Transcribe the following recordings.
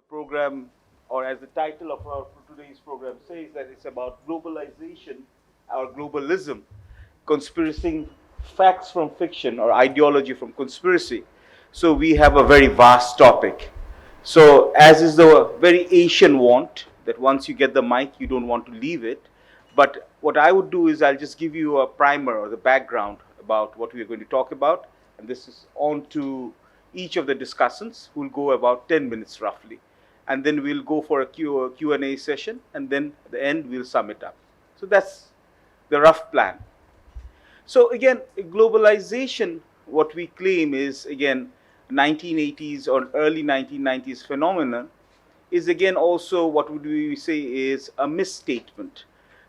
program, or as the title of our today's program says, that it's about globalization or globalism, conspiracy facts from fiction or ideology from conspiracy. So we have a very vast topic. So as is the very Asian want, that once you get the mic, you don't want to leave it. But what I would do is I'll just give you a primer or the background about what we are going to talk about. And this is on to each of the discussants, who will go about 10 minutes roughly. And then we'll go for a Q&A session, and then at the end we'll sum it up. So that's the rough plan. So again, globalization, what we claim is, again, 1980s or early 1990s phenomenon, is again also what would we say is a misstatement.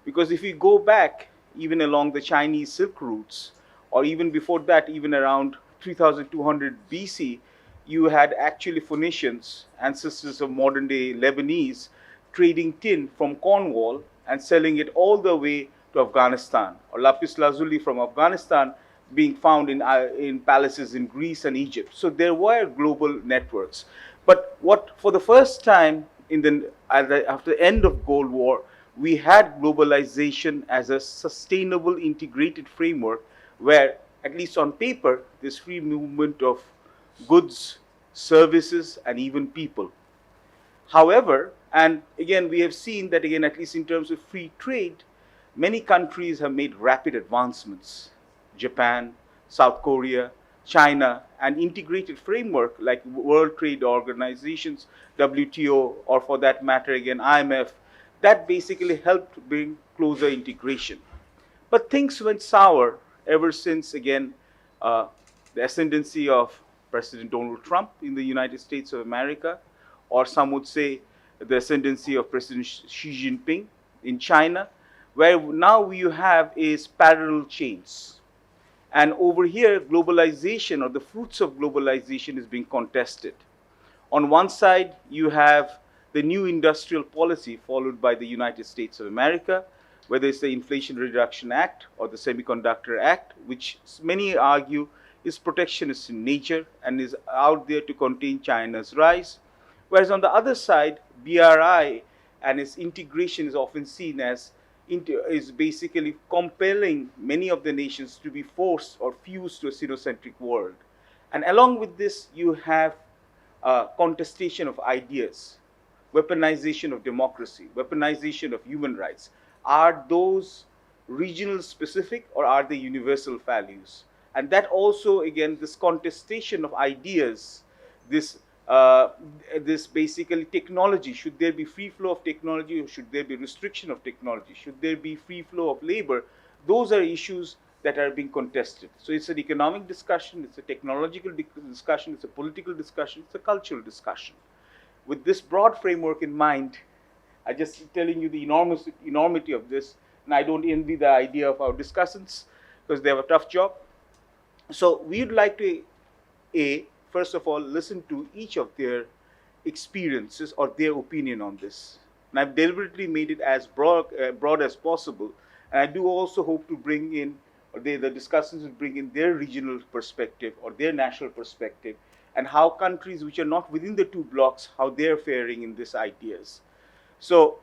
Because if you go back even along the Chinese Silk routes, or even before that, even around 3200 BC, you had actually Phoenicians, ancestors of modern day Lebanese, trading tin from Cornwall and selling it all the way to Afghanistan, or lapis lazuli from Afghanistan being found in palaces in Greece and Egypt. So there were global networks. But what, for the first time after the end of Cold War, we had globalization as a sustainable integrated framework where, at least on paper, there's free movement of goods, services, and even people. However, and again, we have seen that, again, at least in terms of free trade, many countries have made rapid advancements. Japan, South Korea, China, and integrated framework like World Trade Organizations, WTO, or for that matter, again, IMF, that basically helped bring closer integration. But things went sour ever since, again, the ascendancy of President Donald Trump in the United States of America, or some would say the ascendancy of President Xi Jinping in China, where now you have is parallel chains. And over here, globalization, or the fruits of globalization, is being contested. On one side, you have the new industrial policy followed by the United States of America, whether it's the Inflation Reduction Act or the Semiconductor Act, which many argue is protectionist in nature and is out there to contain China's rise. Whereas on the other side, BRI and its integration is often seen as is basically compelling many of the nations to be forced or fused to a Sinocentric world. And along with this, you have contestation of ideas, weaponization of democracy, weaponization of human rights. Are those regional specific, or are they universal values? And that also, again, this contestation of ideas, this basically technology, should there be free flow of technology, or should there be restriction of technology? Should there be free flow of labor? Those are issues that are being contested. So it's an economic discussion, it's a technological discussion, it's a political discussion, it's a cultural discussion. With this broad framework in mind, I'm just telling you the enormity of this, and I don't envy the idea of our discussants because they have a tough job. So we'd like to, first of all, listen to each of their experiences or their opinion on this. And I've deliberately made it as broad as possible. And I do also hope to bring in, or the discussants will bring in their regional perspective or their national perspective, and how countries which are not within the two blocks, how they're faring in these ideas. So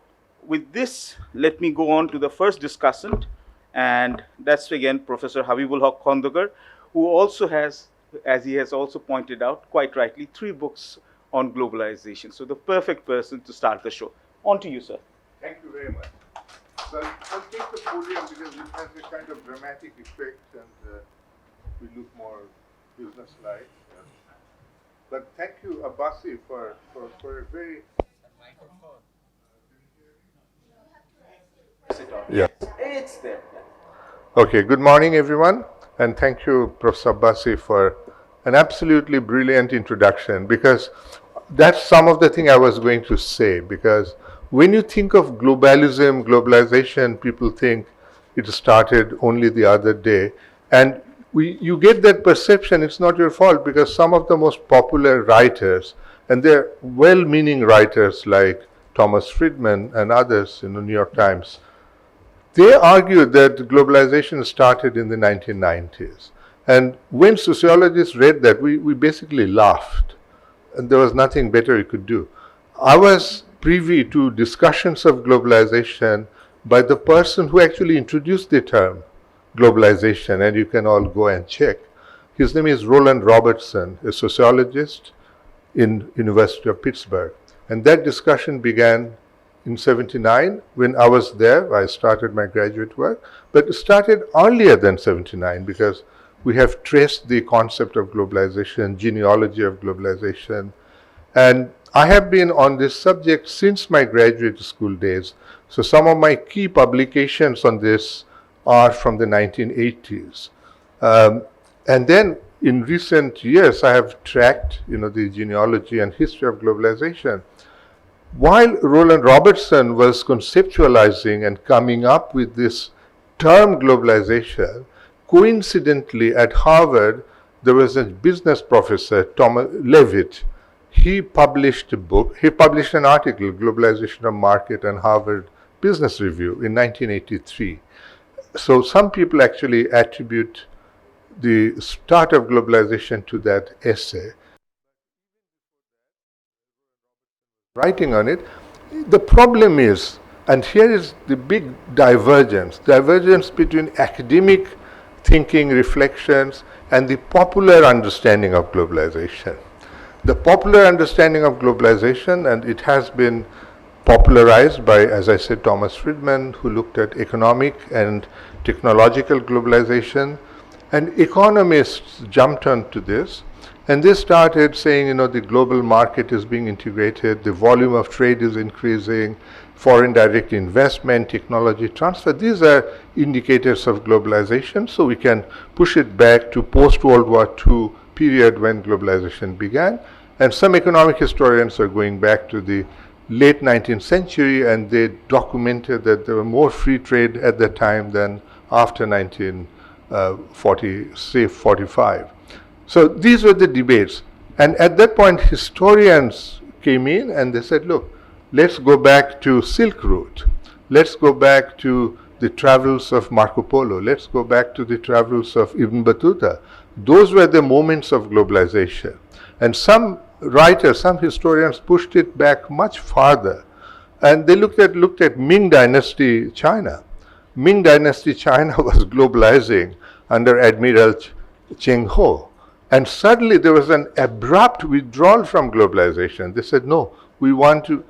with this, let me go on to the first discussant, and that's again Professor Habibul Khondker, who also has, as he has also pointed out, quite rightly, 3 books on globalization. So the perfect person to start the show. On to you, sir. Thank you very much. Well, I'll take the podium because it has a kind of dramatic effect and we look more business-like. But thank you, Abbasi, for a very... Yeah. It's there. Okay, good morning, everyone. And thank you, Professor Abbasi, for an absolutely brilliant introduction, because that's some of the thing I was going to say. Because when you think of globalism, globalization, people think it started only the other day. And you get that perception. It's not your fault, because some of the most popular writers, and they're well-meaning writers like Thomas Friedman and others in the New York Times, they argued that globalization started in the 1990s. And when sociologists read that, we basically laughed. And there was nothing better you could do. I was privy to discussions of globalization by the person who actually introduced the term globalization, and you can all go and check. His name is Roland Robertson, a sociologist in University of Pittsburgh. And that discussion began in 79 when I was there. I started my graduate work, but it started earlier than 79 because we have traced the concept of globalization, genealogy of globalization, and I have been on this subject since my graduate school days. So some of my key publications on this are from the 1980s. And then in recent years, I have tracked, the genealogy and history of globalization. While Roland Robertson was conceptualizing and coming up with this term globalization, coincidentally at Harvard, there was a business professor, Thomas Levitt. He published a book, he published an article, Globalization of Market and Harvard Business Review in 1983. So some people actually attribute the start of globalization to that essay. Writing on it, the problem is, and here is the big divergence between academic thinking, reflections, and the popular understanding of globalization. The popular understanding of globalization, and it has been popularized by, as I said, Thomas Friedman, who looked at economic and technological globalization, and economists jumped onto this, and they started saying, the global market is being integrated, the volume of trade is increasing, foreign direct investment, technology transfer, these are indicators of globalization, so we can push it back to post-World War II period when globalization began. And some economic historians are going back to the late 19th century, and they documented that there were more free trade at that time than after 1945. So these were the debates. And at that point, historians came in and they said, look, let's go back to Silk Route. Let's go back to the travels of Marco Polo. Let's go back to the travels of Ibn Battuta. Those were the moments of globalization. And some writers, some historians pushed it back much farther. And they looked at Ming Dynasty China. Ming Dynasty China was globalizing under Admiral Cheng Ho. And suddenly there was an abrupt withdrawal from globalization. They said, no, we want to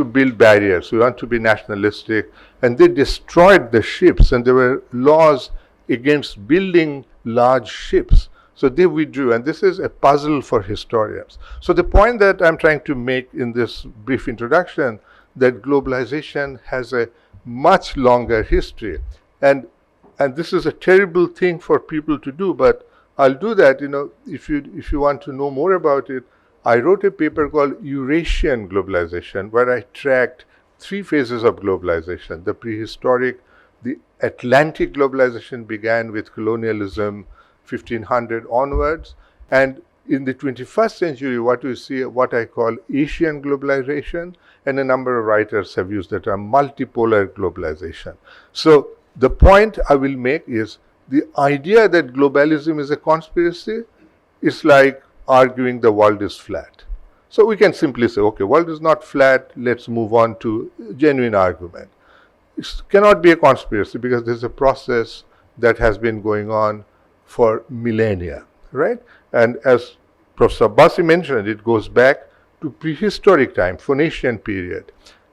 build barriers, we want to be nationalistic. And they destroyed the ships, and there were laws against building large ships. So they withdrew, and this is a puzzle for historians. So the point that I'm trying to make in this brief introduction, that globalization has a much longer history. And this is a terrible thing for people to do, but I'll do that. If you want to know more about it, I wrote a paper called Eurasian Globalization, where I tracked 3 phases of globalization. The prehistoric, the Atlantic globalization began with colonialism, 1500 onwards, and in the 21st century, what we see, what I call Asian globalization, and a number of writers have used the term multipolar globalization. So the point I will make is, the idea that globalism is a conspiracy is like arguing the world is flat. So we can simply say, okay, world is not flat, let's move on to genuine argument. It cannot be a conspiracy because there's a process that has been going on for millennia, right? And as Professor Abbasi mentioned, it goes back to prehistoric time, Phoenician period.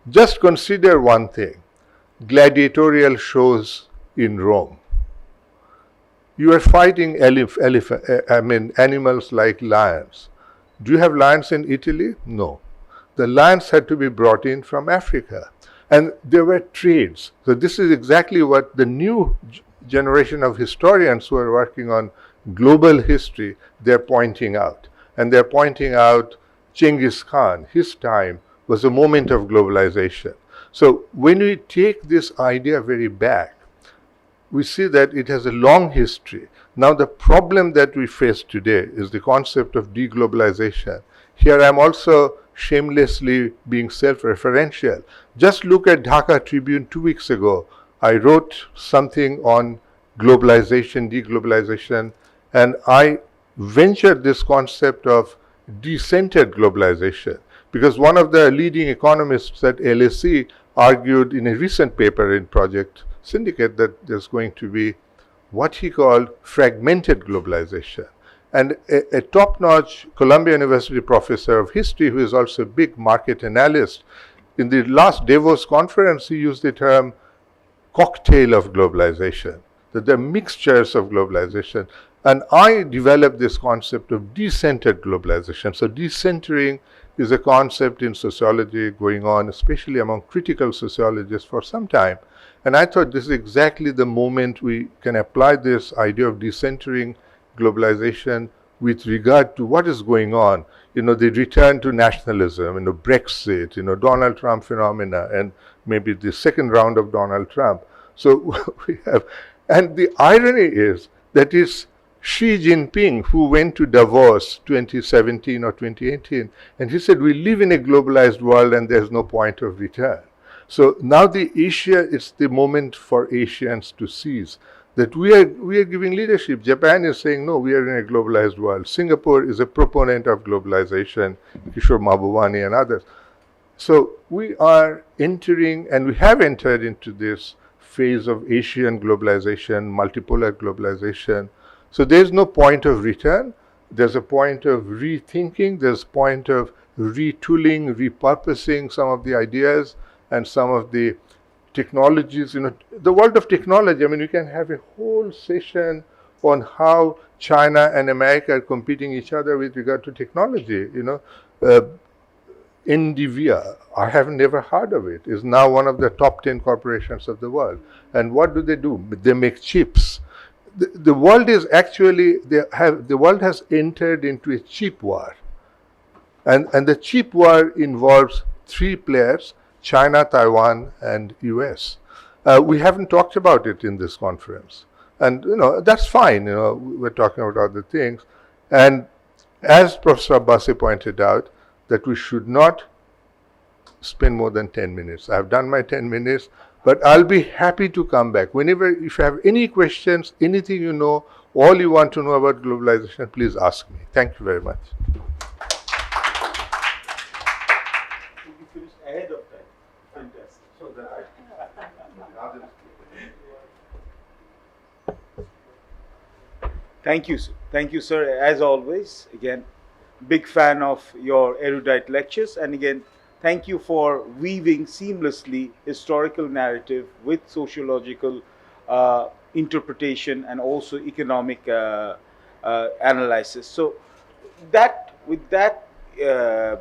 Just consider one thing, gladiatorial shows in Rome. You are fighting animals like lions. Do you have lions in Italy? No. The lions had to be brought in from Africa. And there were trades. So this is exactly what the new generation of historians who are working on global history, they're pointing out. And they're pointing out Genghis Khan, his time was a moment of globalization. So when we take this idea very back, we see that it has a long history. Now the problem that we face today is the concept of deglobalization. Here I'm also shamelessly being self-referential. Just look at Dhaka Tribune 2 weeks ago. I wrote something on globalization, deglobalization, and I ventured this concept of decentered globalization. because one of the leading economists at LSE argued in a recent paper in Project Syndicate that there's going to be what he called fragmented globalization. And a top-notch Columbia University professor of history, who is also a big market analyst, in the last Davos conference, he used the term cocktail of globalization, that there are mixtures of globalization. And I developed this concept of decentered globalization. So decentering is a concept in sociology going on, especially among critical sociologists for some time. And I thought this is exactly the moment we can apply this idea of decentering globalization with regard to what is going on. The return to nationalism, Brexit, Donald Trump phenomena, and maybe the second round of Donald Trump. So we have, and the irony is that it's Xi Jinping who went to Davos 2017 or 2018, and he said, we live in a globalized world and there's no point of return. So now it's the moment for Asians to seize that we are giving leadership. Japan is saying, no, we are in a globalized world. Singapore is a proponent of globalization, Kishore Mahbubani and others. So we are entering, and we have entered into this phase of Asian globalization, multipolar globalization. So there's no point of return. There's a point of rethinking. There's a point of retooling, repurposing some of the ideas and some of the technologies. The world of technology, you can have a whole session on how China and America are competing each other with regard to technology. NVIDIA, I have never heard of it, is now one of the top 10 corporations of the world. And what do? They make chips. The world is actually, the world has entered into a chip war. And the chip war involves three players: China, Taiwan, and US. We haven't talked about it in this conference. And, that's fine. We're talking about other things. And as Professor Abbasi pointed out, that we should not spend more than 10 minutes. I've done my 10 minutes, but I'll be happy to come back. Whenever, if you have any questions, anything all you want to know about globalization, please ask me. Thank you very much. You finished ahead of time. Fantastic. So that Thank you, sir. Thank you, sir. As always, again, big fan of your erudite lectures. And again, thank you for weaving seamlessly historical narrative with sociological interpretation and also economic analysis. So with that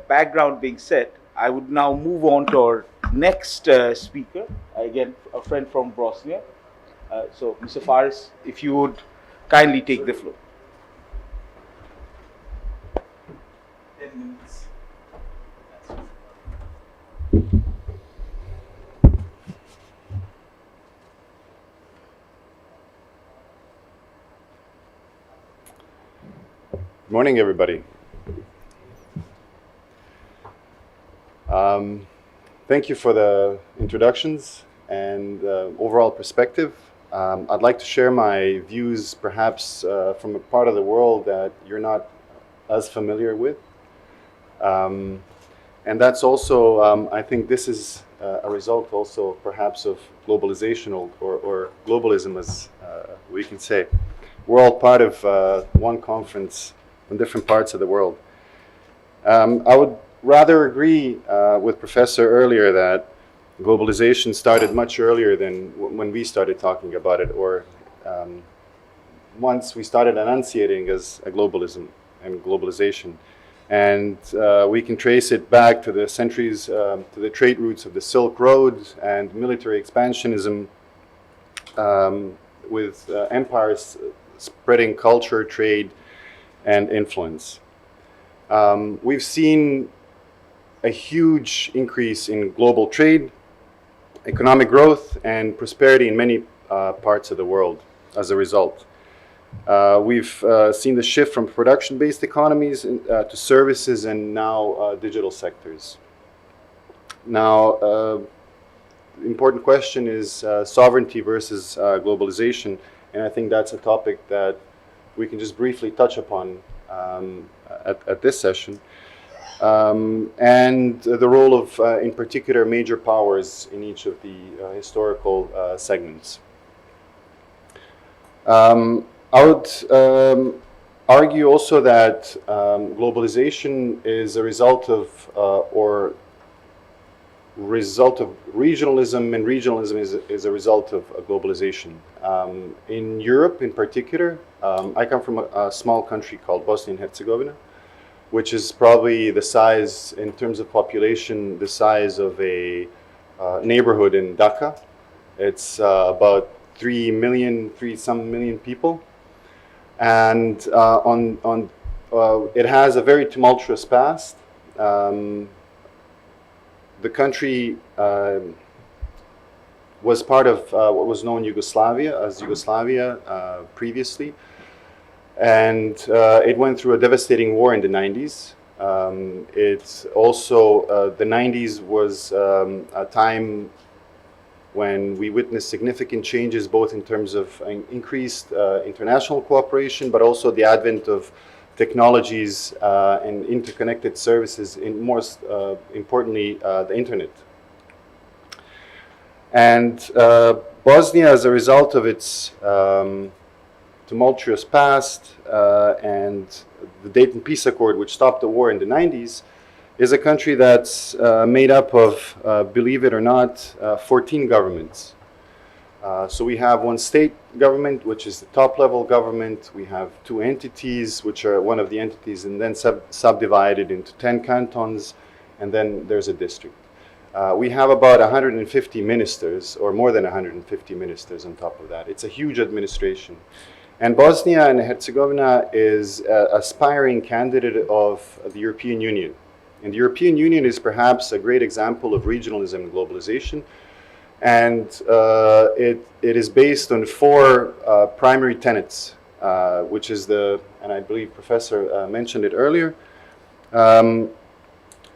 background being said, I would now move on to our next speaker, again, a friend from Bosnia. So, Mr. Faris, if you would kindly take the floor. 10 minutes. Good morning, everybody. Thank you for the introductions and overall perspective. I'd like to share my views perhaps from a part of the world that you're not as familiar with. And that's also, I think this is a result also perhaps of globalization or globalism, as we can say. We're all part of one conference in different parts of the world. I would rather agree with Professor earlier that globalization started much earlier than when we started talking about it, or once we started enunciating as a globalism and globalization. And we can trace it back to the centuries, to the trade routes of the Silk Road and military expansionism with empires spreading culture, trade, and influence. We've seen a huge increase in global trade, economic growth, and prosperity in many parts of the world as a result. We've seen the shift from production-based economies to services and now digital sectors. Now, the important question is sovereignty versus globalization, and I think that's a topic that we can just briefly touch upon at this session. and the role of, in particular, major powers in each of the historical segments. I would argue also that globalization is a result of, or result of regionalism, and regionalism is a result of globalization. In Europe, in particular, I come from a small country called Bosnia and Herzegovina, which is probably the size, in terms of population, the size of a neighborhood in Dhaka. It's about 3 some million people. And it has a very tumultuous past. The country was part of what was known Yugoslavia as Yugoslavia previously. And it went through a devastating war in the 90s. It's also, the 90s was a time when we witnessed significant changes, both in terms of increased international cooperation, but also the advent of technologies and interconnected services, most importantly, the internet. And Bosnia, as a result of its tumultuous past and the Dayton Peace Accord, which stopped the war in the 90s, is a country that's made up of, believe it or not, 14 governments. So we have one state government, which is the top level government. We have 2 entities, which are one of the entities, and then subdivided into 10 cantons, and then there's a district. We have about 150 ministers, or more than 150 ministers on top of that. It's a huge administration. And Bosnia and Herzegovina is an aspiring candidate of the European Union. And the European Union is perhaps a great example of regionalism and globalization. And it is based on 4 primary tenets, which is and I believe Professor mentioned it earlier,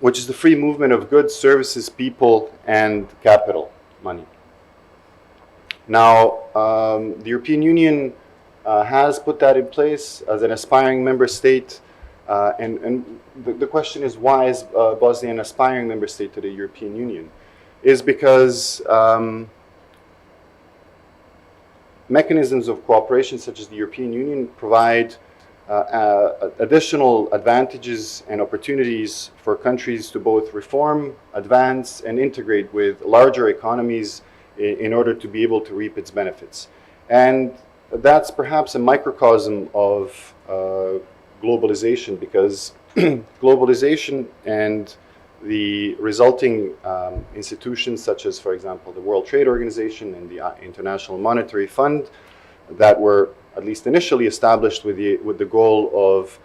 which is the free movement of goods, services, people, and capital, money. Now, the European Union has put that in place as an aspiring member state. And the question is, why is Bosnia an aspiring member state to the European Union? Is because mechanisms of cooperation such as the European Union provide additional advantages and opportunities for countries to both reform, advance, and integrate with larger economies in order to be able to reap its benefits. And that's perhaps a microcosm of globalization, because globalization and the resulting institutions such as, for example, the World Trade Organization and the International Monetary Fund, that were at least initially established with the goal of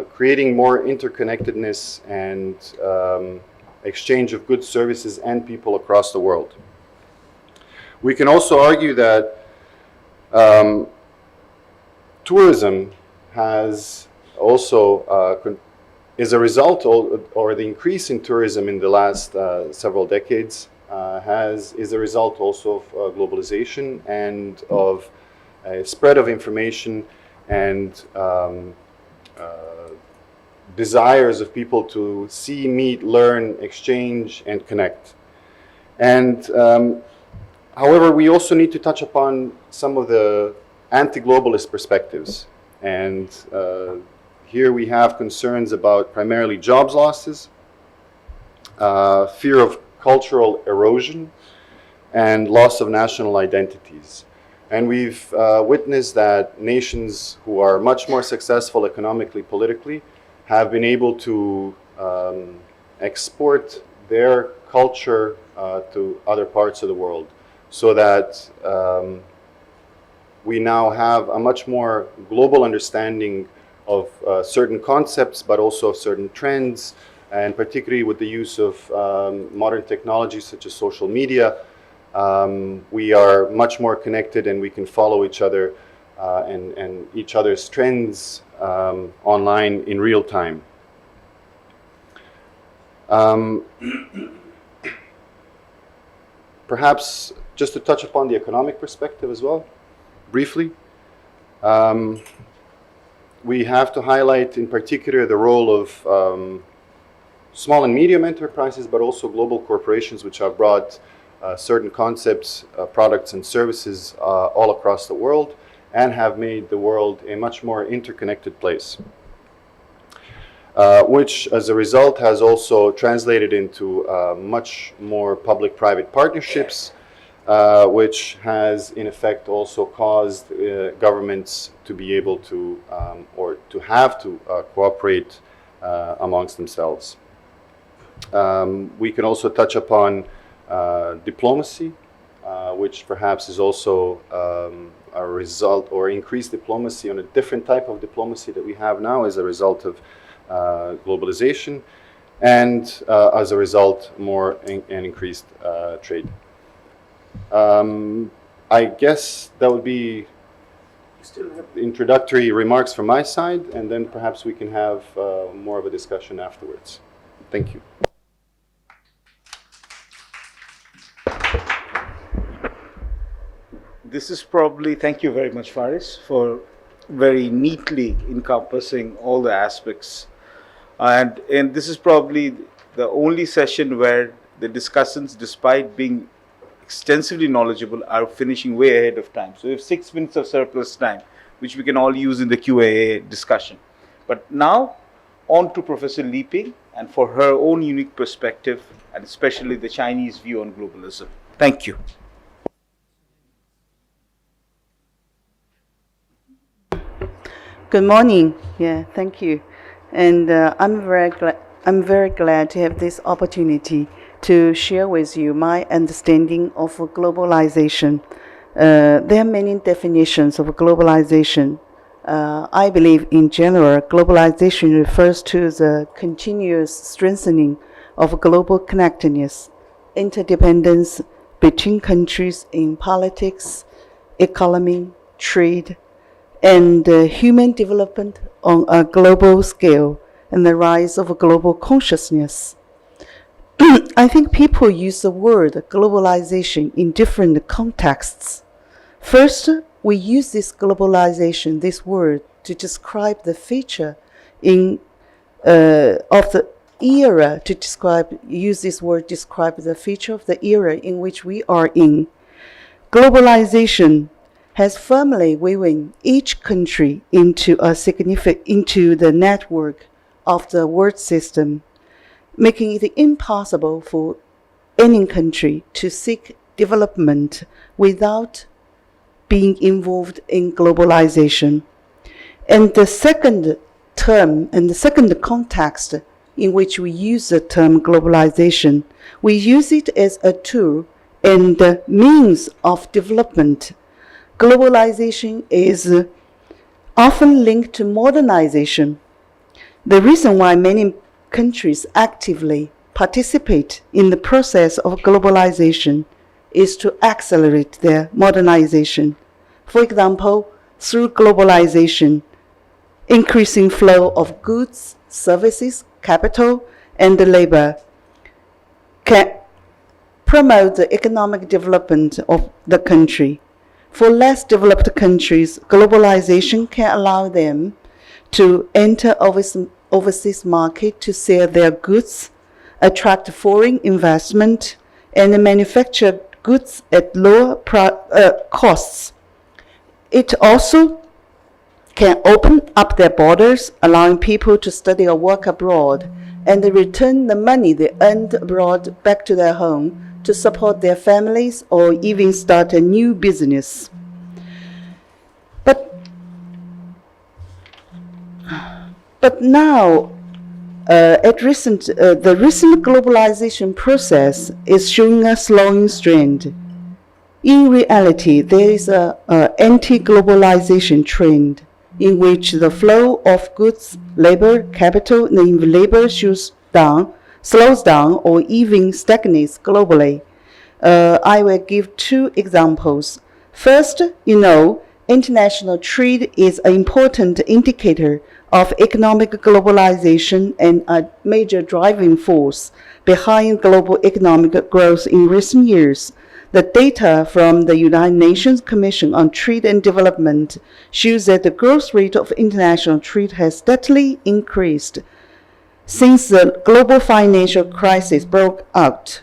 creating more interconnectedness and exchange of goods, services, and people across the world. We can also argue that tourism has also is a result, or the increase in tourism in the last several decades is a result also of globalization and of a spread of information and desires of people to see, meet, learn, exchange, and connect. And however, we also need to touch upon some of the anti-globalist perspectives. And here we have concerns about primarily jobs losses, fear of cultural erosion, and loss of national identities. And we've witnessed that nations who are much more successful economically, politically, have been able to export their culture to other parts of the world, so that we now have a much more global understanding of certain concepts, but also of certain trends, and particularly with the use of modern technologies such as social media, we are much more connected, and we can follow each other and each other's trends online in real time. Perhaps just to touch upon the economic perspective as well, briefly. We have to highlight in particular the role of small and medium enterprises, but also global corporations which have brought certain concepts, products and services all across the world and have made the world a much more interconnected place. Which as a result has also translated into much more public-private partnerships, which has in effect also caused governments to be able to or to have to cooperate amongst themselves. We can also touch upon diplomacy, which perhaps is also a result, or increased diplomacy on a different type of diplomacy that we have now as a result of globalization, and as a result more an increased trade. I guess that would be introductory remarks from my side, and then perhaps we can have more of a discussion afterwards. Thank you. This is probably, thank you very much, Faris, for very neatly encompassing all the aspects. And this is probably the only session where the discussants, despite being extensively knowledgeable, are finishing way ahead of time. So we have 6 minutes of surplus time, which we can all use in the Q&A discussion. But now, on to Professor Li Ping, and for her own unique perspective, and especially the Chinese view on globalism. Thank you. Good morning. Yeah, thank you. And I'm very glad to have this opportunity to share with you my understanding of globalization. There are many definitions of globalization. I believe in general, globalization refers to the continuous strengthening of global connectedness, interdependence between countries in politics, economy, trade, and human development on a global scale, and the rise of global consciousness. I think people use the word globalization in different contexts. First, we use this globalization, this word, to describe the feature of the era, use this word to describe the feature of the era in which we are in. Globalization has firmly woven each country into the network of the world system, making it impossible for any country to seek development without being involved in globalization. And the second term and the second context in which we use the term globalization, we use it as a tool and a means of development. Globalization is often linked to modernization. The reason why many countries actively participate in the process of globalization is to accelerate their modernization. For example, through globalization, increasing flow of goods, services, capital, and labor can promote the economic development of the country. For less developed countries, globalization can allow them to enter overseas market to sell their goods, attract foreign investment, and manufacture goods at lower costs. It also can open up their borders, allowing people to study or work abroad and return the money they earned abroad back to their home to support their families or even start a new business. But now, the recent globalization process is showing a slowing trend. In reality, there is an anti-globalization trend in which the flow of goods, labor, capital, and labor slows down, or even stagnates globally. I will give 2 examples. First, international trade is an important indicator of economic globalization and a major driving force behind global economic growth in recent years. The data from the United Nations Commission on Trade and Development shows that the growth rate of international trade has steadily increased. since the global financial crisis broke out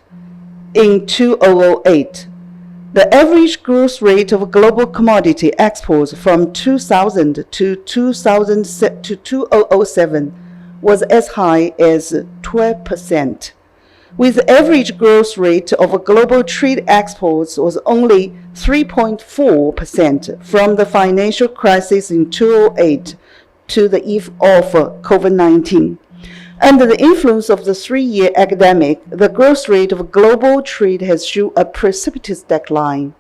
in 2008. The average growth rate of global commodity exports from 2000 to 2007 was as high as 12%, with the average growth rate of global trade exports was only 3.4% from the financial crisis in 2008 to the eve of COVID-19. Under the influence of the three-year epidemic, the growth rate of global trade has shown a precipitous decline.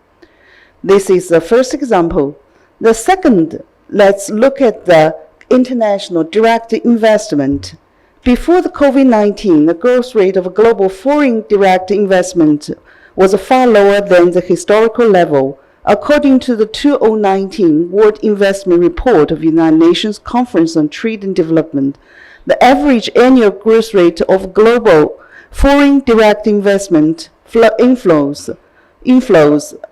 This is the first example. The second, let's look at the international direct investment. Before the COVID-19, the growth rate of global foreign direct investment was far lower than the historical level. According to the 2019 World Investment Report of the United Nations Conference on Trade and Development, the average annual growth rate of global foreign direct investment inflows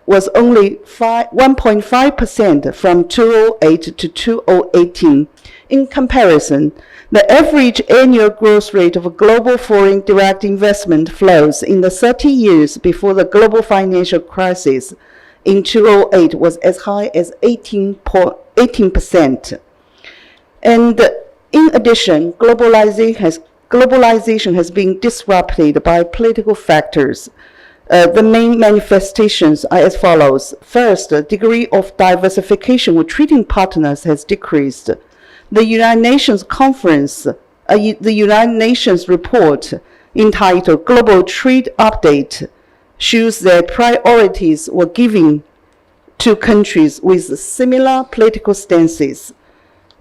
was only 1.5% from 2008 to 2018. In comparison, the average annual growth rate of global foreign direct investment flows in the 30 years before the global financial crisis in 2008 was as high as 18%. And in addition, globalization has been disrupted by political factors. The main manifestations are as follows. First, the degree of diversification with trading partners has decreased. The United Nations the United Nations report entitled Global Trade Update shows that priorities were given to countries with similar political stances.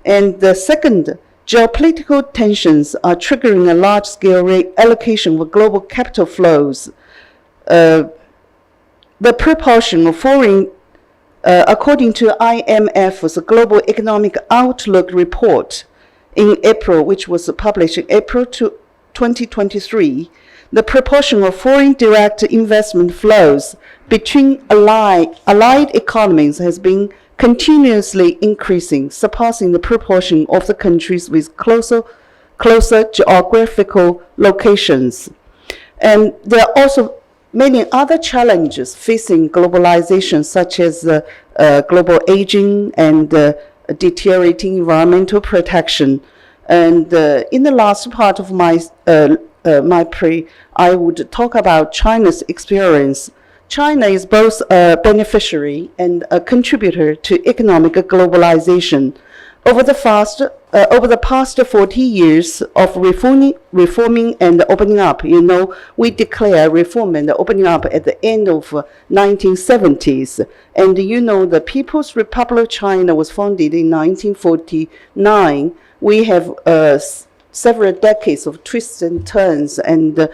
And the second, geopolitical tensions are triggering a large-scale reallocation of global capital flows. The proportion of foreign, according to IMF's Global Economic Outlook report in April, which was published in April 2023, the proportion of foreign direct investment flows between allied economies has been continuously increasing, surpassing the proportion of the countries with closer geographical locations. And there are also many other challenges facing globalization, such as global aging and deteriorating environmental protection. And in the last part of I would talk about China's experience. China is both a beneficiary and a contributor to economic globalization. Over the past 40 years of reforming and opening up, we declare reform and opening up at the end of 1970s. And the People's Republic of China was founded in 1949. We have several decades of twists and turns, and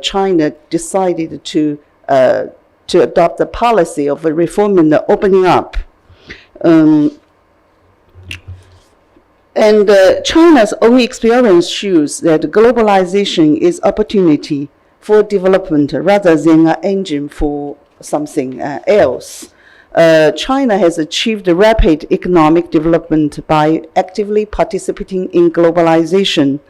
China decided to adopt the policy of reform and opening up. China's own experience shows that globalization is opportunity for development rather than an engine for something else. China has achieved rapid economic development by actively participating in globalization.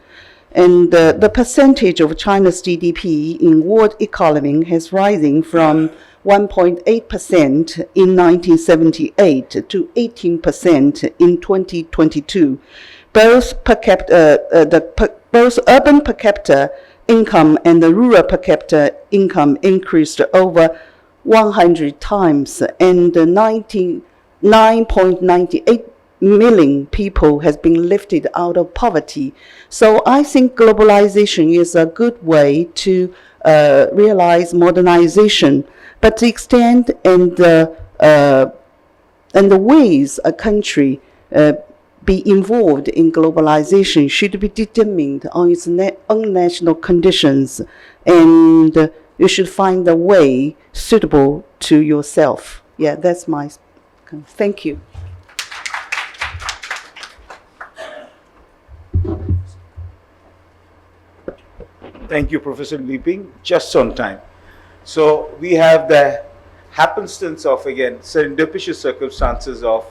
And the percentage of China's GDP in world economy has risen from 1.8% in 1978 to 18% in 2022. Both urban per capita income and the rural per capita income increased over 100 times, and 99.98 million people has been lifted out of poverty. So I think globalization is a good way to realize modernization, but the extent and the ways a country be involved in globalization should be determined on its own national conditions, and you should find a way suitable to yourself. Yeah, that's my. Thank you. Thank you, Professor Li Ping. Just on time. So we have the happenstance of, again, serendipitous circumstances of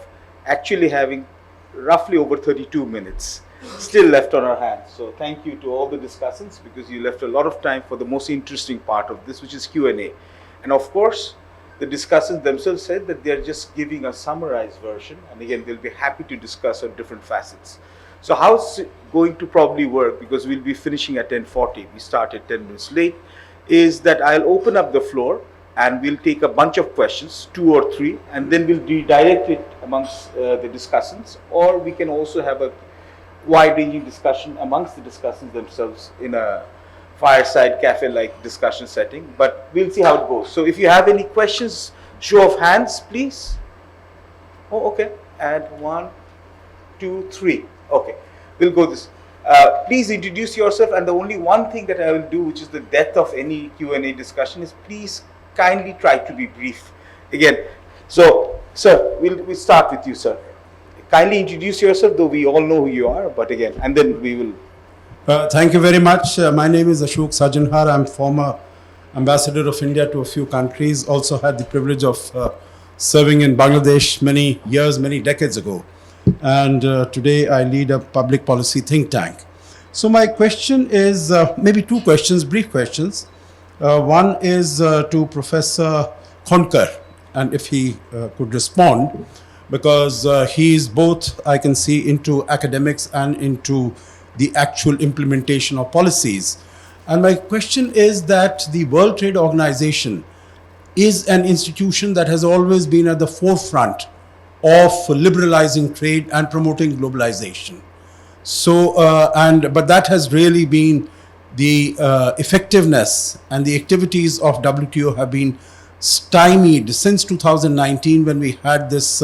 actually having roughly over 32 minutes. still left on our hands. So thank you to all the discussants, because you left a lot of time for the most interesting part of this, which is Q&A. And of course, the discussants themselves said that they're just giving a summarized version, and again, they'll be happy to discuss on different facets. So how's it going to probably work, because we'll be finishing at 10:40, we started 10 minutes late, is that I'll open up the floor and we'll take a bunch of questions, 2 or 3, and then we'll redirect it amongst the discussants, or we can also have a wide-ranging discussion amongst the discussants themselves in a fireside cafe-like discussion setting, but we'll see how it goes. So if you have any questions, show of hands, please. Oh, okay, and 1, 2, 3. Okay, we'll go this. Please introduce yourself, and the only one thing that I will do, which is the death of any Q&A discussion, is please kindly try to be brief. Again, so sir, we'll start with you, sir. Kindly introduce yourself, though we all know who you are, but again, and then we will. Thank you very much. My name is Ashok Sajanhar. I'm former ambassador of India to a few countries. Also had the privilege of serving in Bangladesh many years, many decades ago. And today I lead a public policy think tank. So my question is maybe 2 questions, brief questions. One is to Professor Khondker, and if he could respond, because he is both, I can see, into academics and into the actual implementation of policies. And my question is that the World Trade Organization is an institution that has always been at the forefront of liberalizing trade and promoting globalization. So, but that has really been the effectiveness, and the activities of WTO have been stymied since 2019, when we had this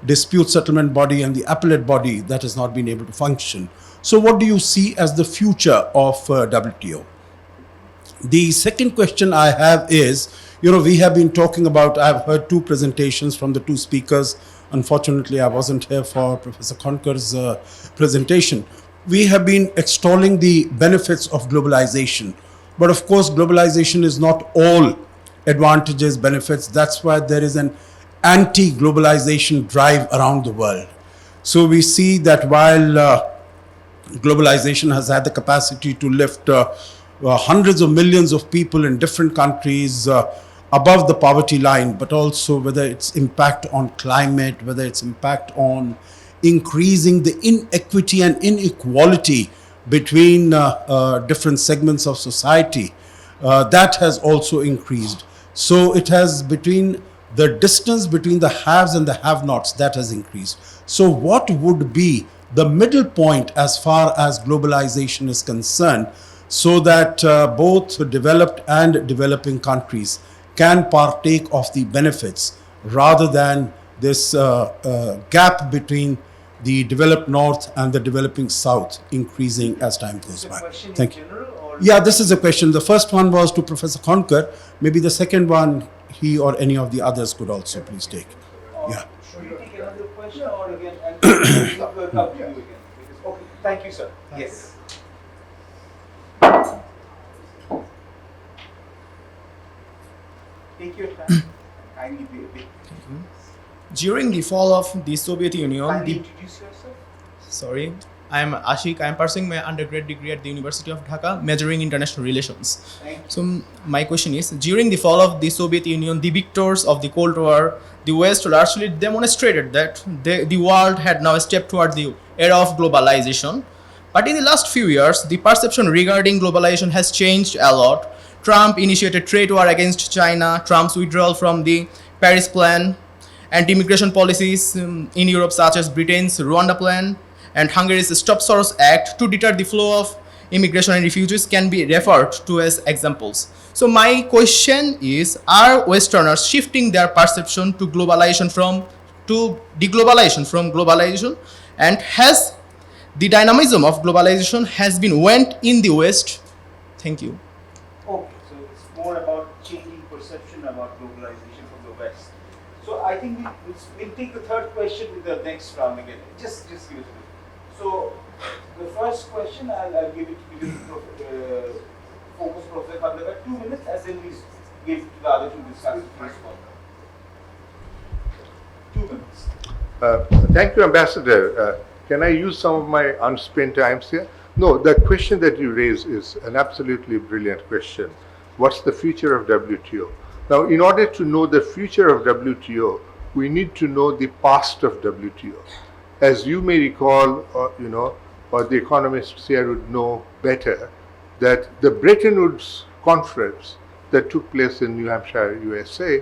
dispute settlement body and the appellate body that has not been able to function. So what do you see as the future of WTO? The second question I have is, we have been talking about, I've heard 2 presentations from the 2 speakers. Unfortunately, I wasn't here for Professor Khondker's presentation. We have been extolling the benefits of globalization. But of course, globalization is not all advantages, benefits. That's why there is an anti-globalization drive around the world. So we see that while globalization has had the capacity to lift hundreds of millions of people in different countries above the poverty line, but also whether its impact on climate, whether its impact on increasing the inequity and inequality between different segments of society, that has also increased. So it has the distance between the haves and the have-nots, that has increased. So what would be the middle point as far as globalization is concerned, so that both developed and developing countries can partake of the benefits, rather than this gap between the developed north and the developing south increasing as time goes by? Thank you. Yeah, this is a question. The first one was to Professor Khondker. Maybe the second one, he or any of the others could also please take. Yeah. Should we take another question, or again, and we'll come to you again? Okay, thank you, sir. Yes. Take your time. Kindly be a bit. During the fall of the Soviet Union, Kindly introduce yourself. sorry, I am Ashik. I am pursuing my undergrad degree at the University of Dhaka, majoring in international relations. Thank you. So my question is, during the fall of the Soviet Union, the victors of the Cold War, the West largely demonstrated that the world had now stepped toward the era of globalization. But in the last few years, the perception regarding globalization has changed a lot. Trump initiated trade war against China, Trump's withdrawal from the Paris Plan, anti-immigration policies in Europe, such as Britain's Rwanda Plan and Hungary's Stop Soros Act to deter the flow of immigration and refugees can be referred to as examples. So my question is, are Westerners shifting their perception to globalization from deglobalization from globalization, and has the dynamism of globalization has been went in the West? Thank you. Okay, so it's more about changing perception about globalization from the West. So I think we'll take the third question with the next round again. Just give it to me. So the first question, I'll give it to the focus Professor Khondker, 2 minutes, as then we give to the other 2 discussants to respond. 2 minutes. Thank you, Ambassador. Can I use some of my unspent times here? No, the question that you raise is an absolutely brilliant question. What's the future of WTO? Now, in order to know the future of WTO, we need to know the past of WTO. As you may recall, or the economists here would know better, that the Bretton Woods conference that took place in New Hampshire, USA,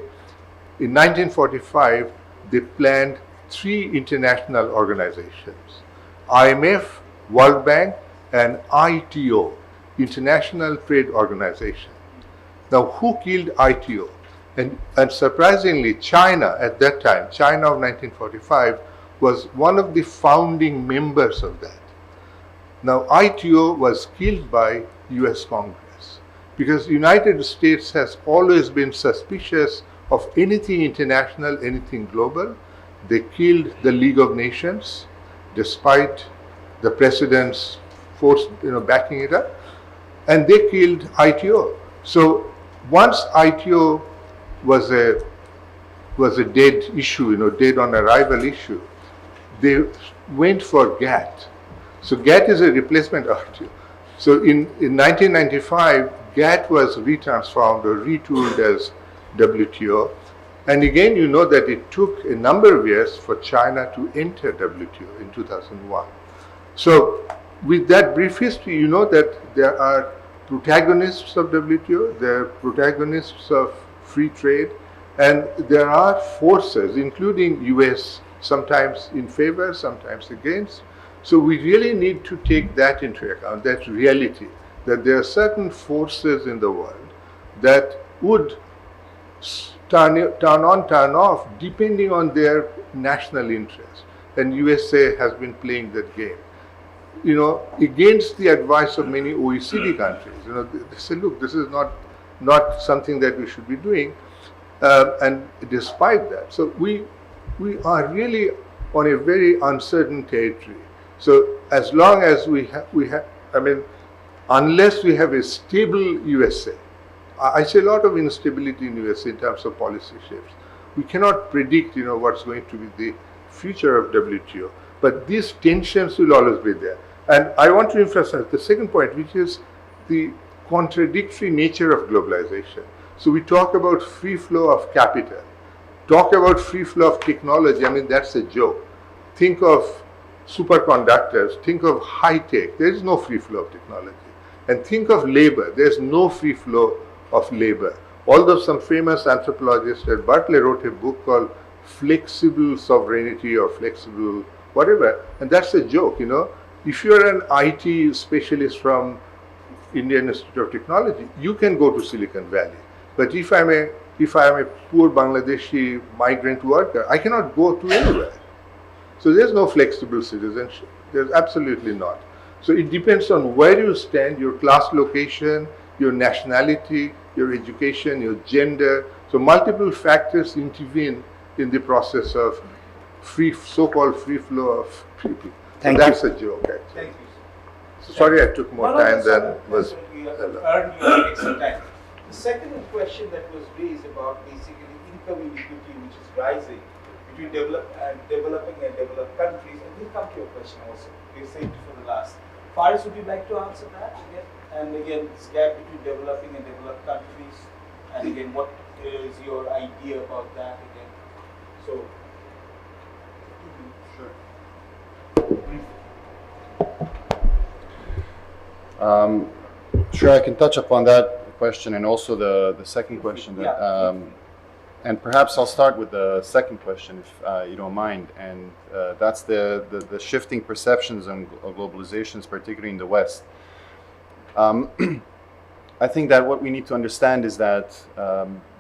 in 1945, they planned 3 international organizations: IMF, World Bank, and ITO, International Trade Organization. Now, who killed ITO? And surprisingly, China at that time, China of 1945, was one of the founding members of that. Now, ITO was killed by US Congress because the United States has always been suspicious of anything international, anything global. They killed the League of Nations despite the president's force, backing it up, and they killed ITO. So once ITO was a dead issue, dead on arrival issue, they went for GATT. So GATT is a replacement of ITO. So in 1995, GATT was retransformed or retooled as WTO. And again, you know that it took a number of years for China to enter WTO in 2001. So with that brief history, you know that there are protagonists of WTO, there are protagonists of free trade, and there are forces, including US, sometimes in favor, sometimes against. So we really need to take that into account, that reality, that there are certain forces in the world that would turn on, turn off, depending on their national interest. And USA has been playing that game. Against the advice of many OECD countries, they say, look, this is not something that we should be doing. And despite that, so we are really on a very uncertain territory. So as long as we have, unless we have a stable USA, I see a lot of instability in USA in terms of policy shifts. We cannot predict, what's going to be the future of WTO. But these tensions will always be there. And I want to emphasize the second point, which is the contradictory nature of globalization. So we talk about free flow of capital, talk about free flow of technology. That's a joke. Think of superconductors, think of high tech. There is no free flow of technology. And think of labor. There is no free flow of labor. Although some famous anthropologist at Berkeley wrote a book called Flexible Sovereignty or Flexible whatever, and that's a joke, If you're an IT specialist from Indian Institute of Technology, you can go to Silicon Valley. But if I am a poor Bangladeshi migrant worker, I cannot go to anywhere. So there's no flexible citizenship. There's absolutely not. So it depends on where you stand, your class location, your nationality, your education, your gender. So multiple factors intervene in the process of so-called free flow of people. Thank so that's you. a joke, actually. Thank you. So sorry I took more time than was. You earned your extra time. The second question that was raised about basically income inequality, which is rising between developing and developed countries, and we'll come to your question also. We saved it for the last. Faris, would you like to answer that again? And again, this gap between developing and developed countries, and again, what is your idea about that again? So, sure. Sure, I can touch upon that question and also the second question. That, and perhaps I'll start with the second question, if you don't mind, and that's the shifting perceptions of globalizations, particularly in the West. I think that what we need to understand is that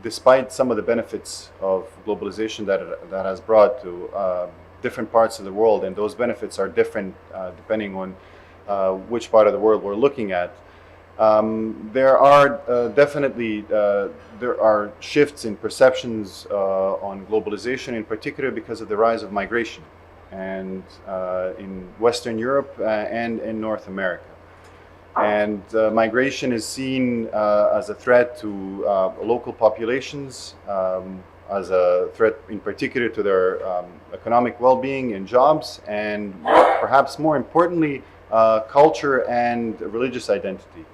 despite some of the benefits of globalization that has brought to different parts of the world, and those benefits are different depending on which part of the world we're looking at, there are definitely there are shifts in perceptions on globalization, in particular because of the rise of migration, and in Western Europe and in North America. And migration is seen as a threat to local populations, as a threat in particular to their economic well-being and jobs, and perhaps more importantly, culture and religious identity.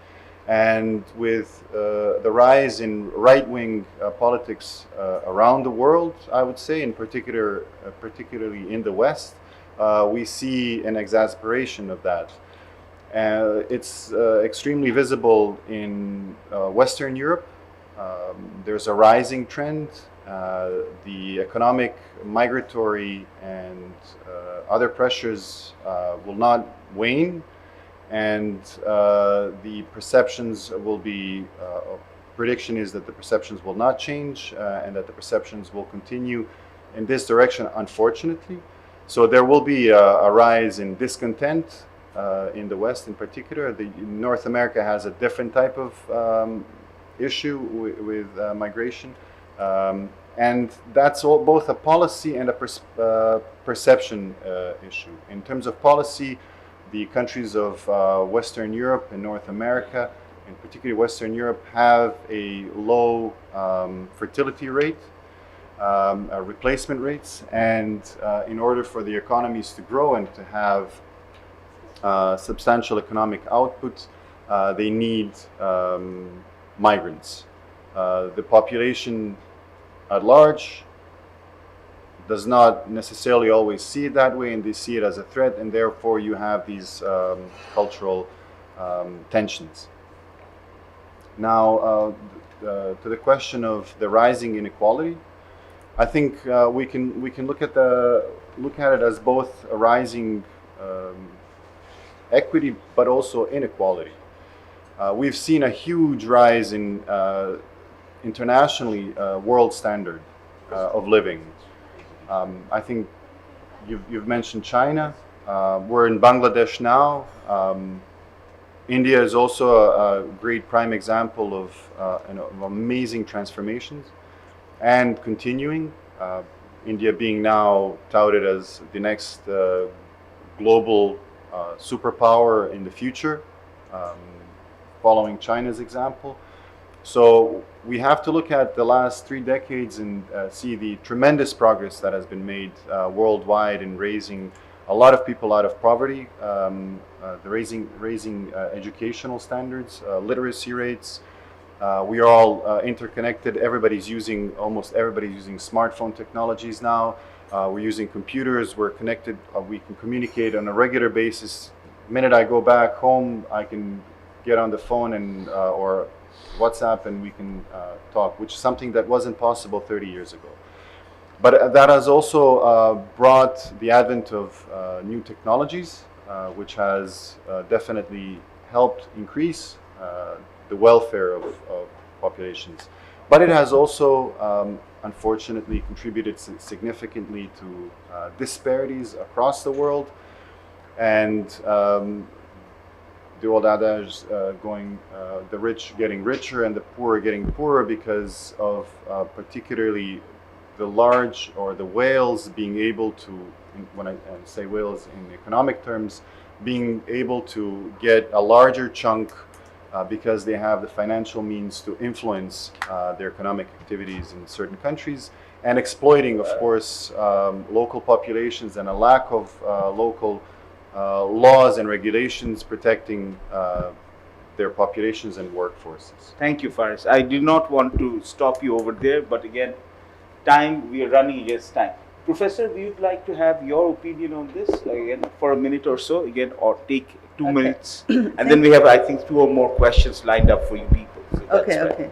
And with the rise in right-wing politics around the world, I would say, in particular, particularly in the West, we see an exasperation of that. It's extremely visible in Western Europe. There's a rising trend. The economic, migratory, and other pressures will not wane, and the perceptions will be, prediction is that the perceptions will not change and that the perceptions will continue in this direction, unfortunately. So there will be a rise in discontent in the West in particular. North America has a different type of issue with migration. And that's all, both a policy and a perception issue. In terms of policy, the countries of Western Europe and North America, in particular Western Europe, have a low fertility rate, replacement rates, and in order for the economies to grow and to have substantial economic output, they need migrants. The population at large does not necessarily always see it that way, and they see it as a threat, and therefore you have these cultural tensions. Now, to the question of the rising inequality, I think we can look at it as both a rising equity, but also inequality. We've seen a huge rise in internationally world standard of living. I think you've mentioned China. We're in Bangladesh now. India is also a great prime example of amazing transformations and continuing. India being now touted as the next global superpower in the future, following China's example. So we have to look at the last 3 decades and see the tremendous progress that has been made worldwide in raising a lot of people out of poverty, raising educational standards, literacy rates. We are all interconnected. Almost everybody's using smartphone technologies now. We're using computers. We're connected. We can communicate on a regular basis. The minute I go back home, I can get on the phone and or WhatsApp, and we can talk, which is something that wasn't possible 30 years ago. But that has also brought the advent of new technologies, which has definitely helped increase the welfare of populations. But it has also, unfortunately, contributed significantly to disparities across the world, and the old adage going, the rich getting richer and the poor getting poorer because of particularly the large or the whales being able to, when I say whales in economic terms, being able to get a larger chunk because they have the financial means to influence their economic activities in certain countries, and exploiting, of course, local populations and a lack of local laws and regulations protecting their populations and workforces. Thank you, Faris. I did not want to stop you over there, but again, we are running against time. Professor, we would like to have your opinion on this again for a minute or so, again, or take 2 minutes, and then we have, I think, 2 or more questions lined up for you people. So Okay.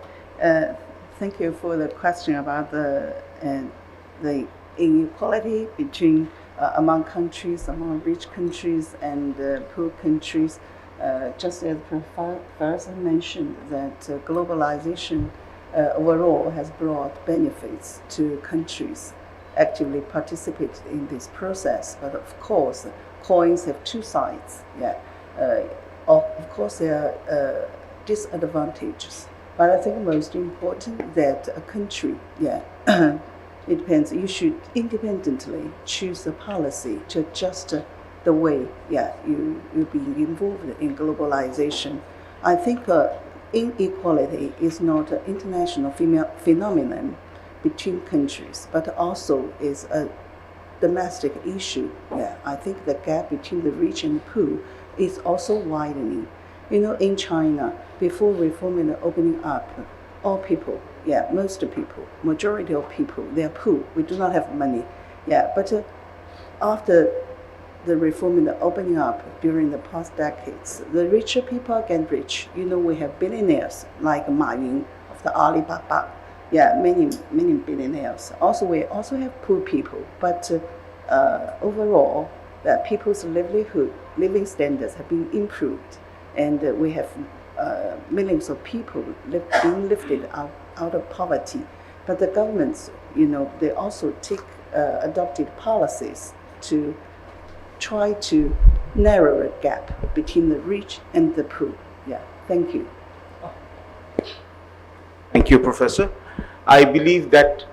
Thank you for the question about the inequality between among countries, among rich countries and poor countries. Just as Faris mentioned, that globalization overall has brought benefits to countries actively participate in this process. But of course, coins have 2 sides. Of course, there are disadvantages. But I think most important that a country, it depends. You should independently choose a policy to adjust the way, you're being involved in globalization. I think inequality is not an international phenomenon between countries, but also is a domestic issue, yeah, I think the gap between the rich and the poor is also widening. You know, in China, before reform and opening up, all people, yeah, most people, majority of people, they are poor. We do not have money, yeah. But after the reform and the opening up during the past decades, the richer people get rich. You know, we have billionaires like Ma Yun of the Alibaba, yeah, many billionaires. Also, we also have poor people, but overall, people's living standards have been improved, and we have millions of people being lifted out of poverty. But the governments, you know, they also adopted policies to try to narrow the gap between the rich and the poor. Yeah, thank you. Thank you, Professor. I believe that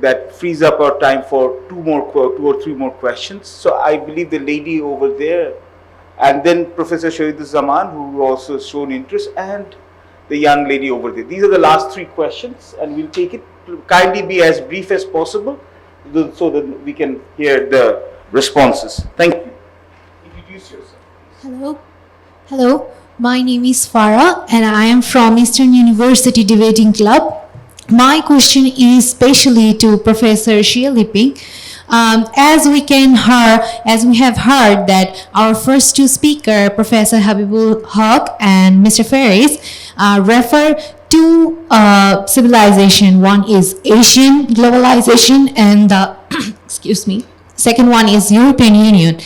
that frees up our time for two or three more questions. So I believe the lady over there, and then Professor Shahid Zaman, who also shown interest, and the young lady over there. These are the last three questions, and we'll take it. Kindly be as brief as possible, so that we can hear the responses. Thank you. Introduce yourself. Hello. Hello. My name is Farah and I am from Eastern University Debating Club. My question is specially to Professor Xie Liping. As we have heard that our first two speakers, Professor Habibul Haque and Mr. Faris, refer to civilization. One is Asian globalization and excuse me, second one is European Union.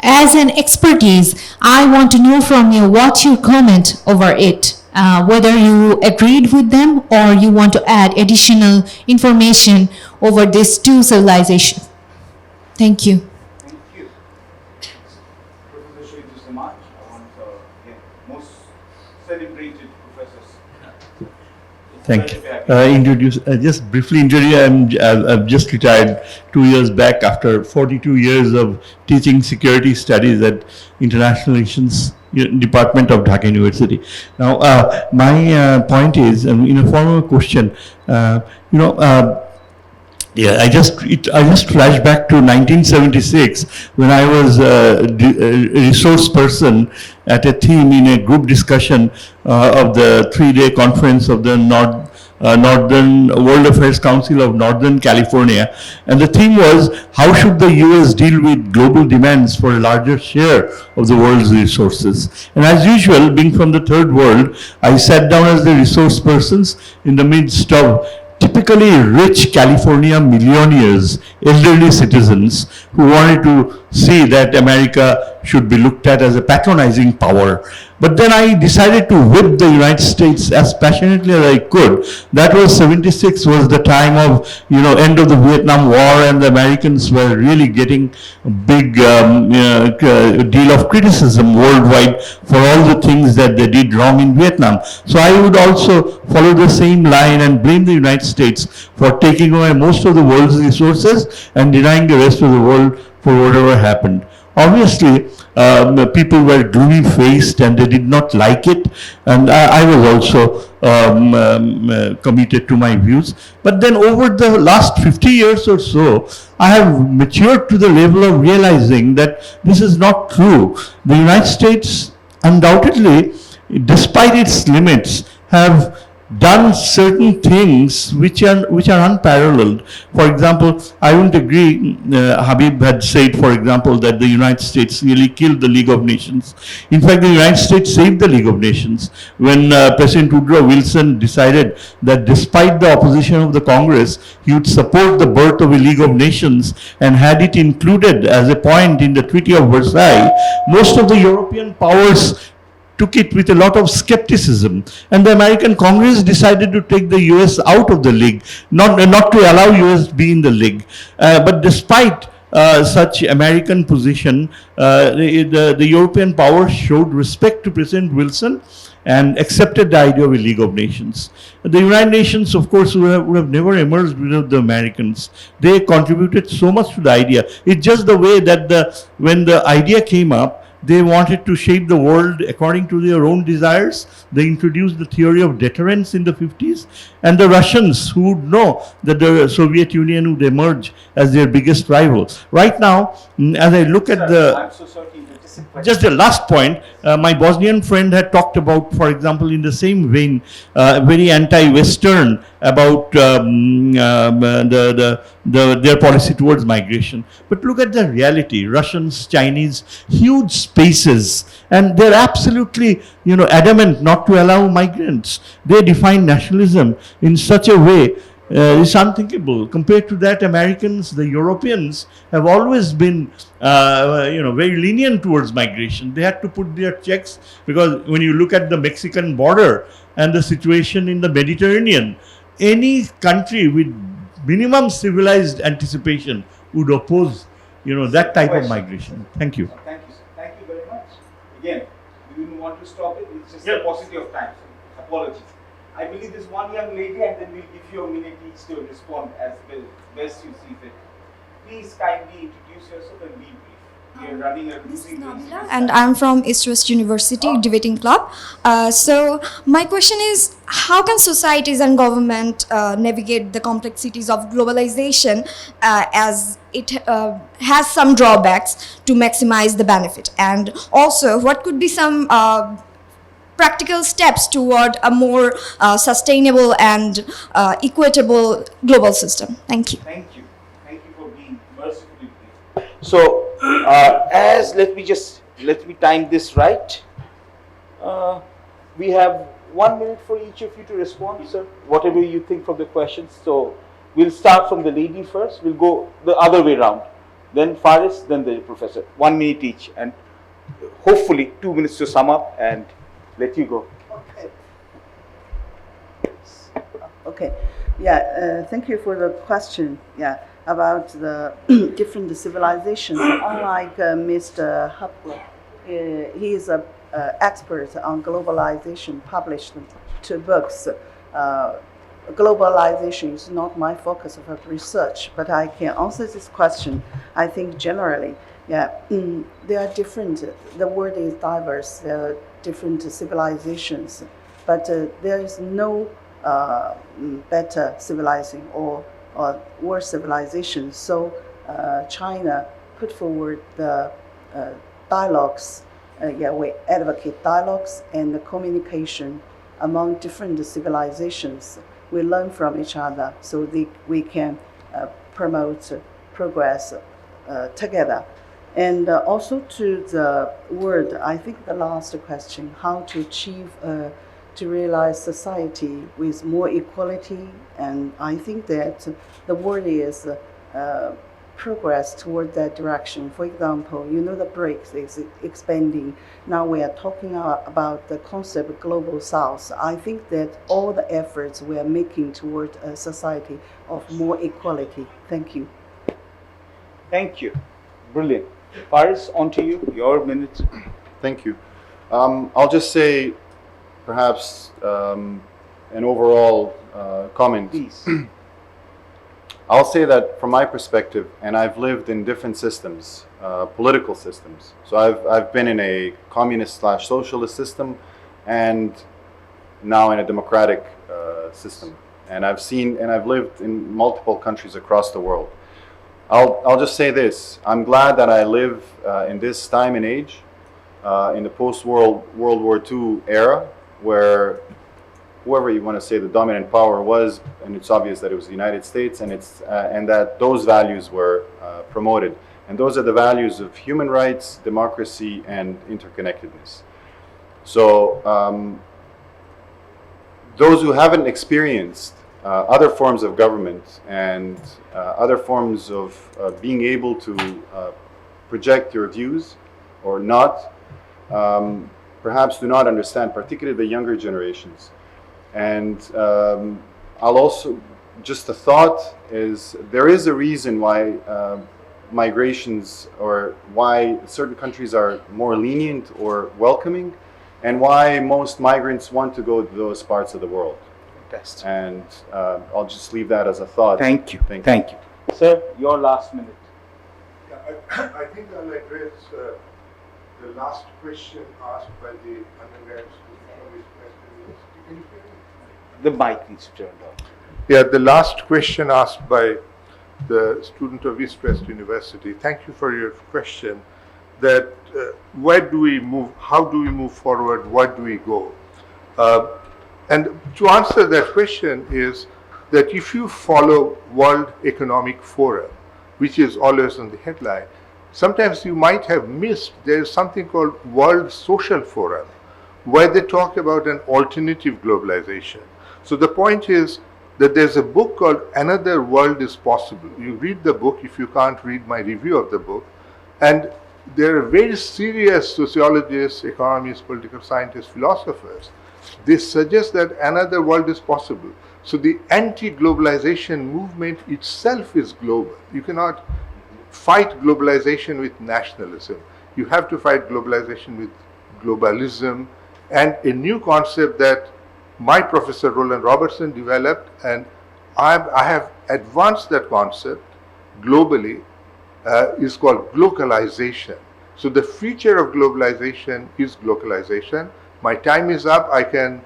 As an expertise, I want to know from you what your comment over it, whether you agreed with them or you want to add additional information over these two civilizations. Thank you. Thank you. Professor Shahid Zaman, one of the most celebrated professors. Thank you. Just briefly introduce, I've just retired 2 years back after 42 years of teaching security studies at International Relations Department of Dhaka University. Now, my point is, in a formal question, I just flashed back to 1976 when I was a resource person at a team in a group discussion of the 3-day conference of the Northern World Affairs Council of Northern California, and the theme was how should the US deal with global demands for a larger share of the world's resources. And as usual, being from the third world, I sat down as the resource persons in the midst of typically rich California millionaires, elderly citizens who wanted to see that America should be looked at as a patronizing power. But then I decided to whip the United States as passionately as I could. That was 76 was the time of, end of the Vietnam War, and the Americans were really getting a big deal of criticism worldwide for all the things that they did wrong in Vietnam. So I would also follow the same line and blame the United States for taking away most of the world's resources and denying the rest of the world for whatever happened. Obviously, people were gloomy-faced and they did not like it, and I was also committed to my views. But then over the last 50 years or so, I have matured to the level of realizing that this is not true. The United States undoubtedly, despite its limits, have done certain things which are unparalleled. For example, I wouldn't agree, Habib had said, for example, that the United States really killed the League of Nations. In fact, the United States saved the League of Nations when President Woodrow Wilson decided that despite the opposition of the Congress, he would support the birth of a League of Nations and had it included as a point in the Treaty of Versailles. Most of the European powers took it with a lot of skepticism, and the American Congress decided to take the US out of the league, not to allow US be in the league. But despite such American position, the European powers showed respect to President Wilson and accepted the idea of a League of Nations. The United Nations, of course, would have never emerged without the Americans. They contributed so much to the idea. It's just the way that when the idea came up, They wanted to shape the world according to their own desires. They introduced the theory of deterrence in the 50s. And the Russians, who would know that the Soviet Union would emerge as their biggest rival. Right now, as I look at the... I'm so sorry to interrupt. Just the last point, my Bosnian friend had talked about, for example, in the same vein, very anti-Western about their policy towards migration. But look at the reality: Russians, Chinese, huge spaces, and they're absolutely, adamant not to allow migrants. They define nationalism in such a way. It's unthinkable. Compared to that, Americans, the Europeans, have always been, very lenient towards migration. They had to put their checks, because when you look at the Mexican border and the situation in the Mediterranean, any country with minimum civilized anticipation would oppose, that type of migration. Thank you. Thank you, sir. Thank you very much. Again, we didn't want to stop it. It's just Yeah. a paucity of time. So apologies. I believe this one young lady, and then we'll give you a minute each to respond as best you see fit. Please kindly introduce yourself and be brief. We are running a This is losing race. Nabila and I'm from East West University Debating Club. So my question is, how can societies and government navigate the complexities of globalization as it has some drawbacks to maximize the benefit? And also, what could be some practical steps toward a more sustainable and equitable global system? Thank you. Thank you. Thank you for being mercifully brief. So, let me time this right. We have 1 minute for each of you to respond, sir. Whatever you think from the questions. So, we'll start from the lady first. We'll go the other way around. Then Faris, then the professor. 1 minute each, and hopefully 2 minutes to sum up and let you go. Okay. Yeah, thank you for the question. Yeah, about the different civilizations. Unlike Mr. Habibul, he is an expert on globalization, published 2 books. Globalization is not my focus of research, but I can answer this question. I think generally, there are different, the world is diverse, there are different civilizations, but there is no better civilizing or worse civilization. So China put forward the dialogues, we advocate dialogues and the communication among different civilizations. We learn from each other so we can promote progress together. And also to the word, I think the last question, how to achieve, to realize society with more equality. And I think that the word is progress toward that direction. For example, the BRICS is expanding. Now we are talking about the concept of global south. I think that all the efforts we are making toward a society of more equality. Thank you. Thank you. Brilliant. Faris, on to you. Your minute. Thank you. I'll just say, perhaps, an overall comment. Please. I'll say that from my perspective, and I've lived in different systems, political systems. So I've been in a communist/socialist system, and now in a democratic system. And I've lived in multiple countries across the world. I'll just say this: I'm glad that I live in this time and age, in the post-World War II era, where whoever you want to say the dominant power was, and it's obvious that it was the United States, and that those values were promoted. And those are the values of human rights, democracy, and interconnectedness. So those who haven't experienced other forms of government and other forms of being able to project your views or not, perhaps do not understand, particularly the younger generations. And I'll also, just a thought is, there is a reason why migrations, or why certain countries are more lenient or welcoming, and why most migrants want to go to those parts of the world. Fantastic. And I'll just leave that as a thought. Thank you. Thank you. Sir, your last minute. I think I'll address the last question asked by the undergrad student from East West University. Can you hear me? The mic needs to turn on. Yeah, the last question asked by the student of East West University. Thank you for your question. That where do we move? How do we move forward? Where do we go? And to answer that question is that if you follow World Economic Forum, which is always on the headline, sometimes you might have missed there is something called World Social Forum, where they talk about an alternative globalization. So the point is that there's a book called Another World is Possible. You read the book if you can't read my review of the book, and there are very serious sociologists, economists, political scientists, philosophers. They suggest that another world is possible. So the anti-globalization movement itself is global. You cannot fight globalization with nationalism. You have to fight globalization with globalism, and a new concept that my professor Roland Robertson developed, and I have advanced that concept globally, is called globalization. So the future of globalization is globalization. My time is up. I can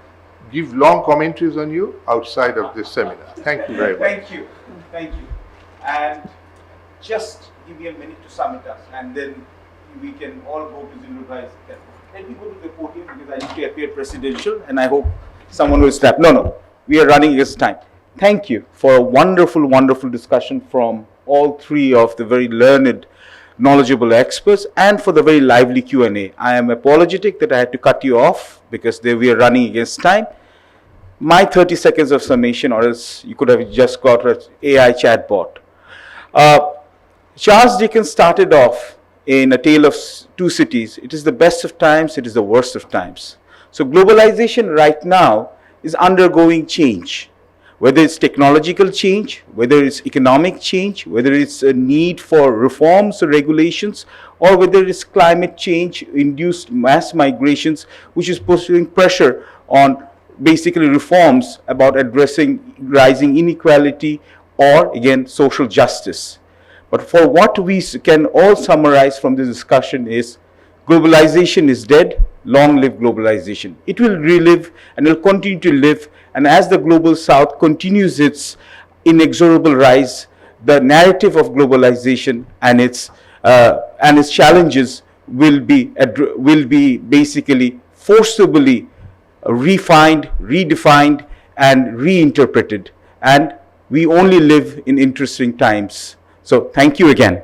give long commentaries on you outside of this seminar. Thank you very much. Thank you. Thank you. And just give me a minute to sum it up, and then we can all go to the revised. Let me go to the podium because I need to appear presidential, and I hope someone will step. No, we are running against time. Thank you for a wonderful, wonderful discussion from all three of the very learned, knowledgeable experts, and for the very lively Q&A. I am apologetic that I had to cut you off because we are running against time. My 30 seconds of summation, or else you could have just got an AI chatbot. Charles Dickens started off in A Tale of Two Cities. It is the best of times, it is the worst of times. So globalization right now is undergoing change. Whether it's technological change, whether it's economic change, whether it's a need for reforms or regulations, or whether it's climate change induced mass migrations, which is putting pressure on basically reforms about addressing rising inequality or again social justice. But for what we can all summarize from this discussion is globalization is dead. Long live globalization. It will relive and will continue to live, and as the global south continues its inexorable rise, the narrative of globalization and its challenges will be basically forcibly refined, redefined, and reinterpreted, and we only live in interesting times. So thank you again.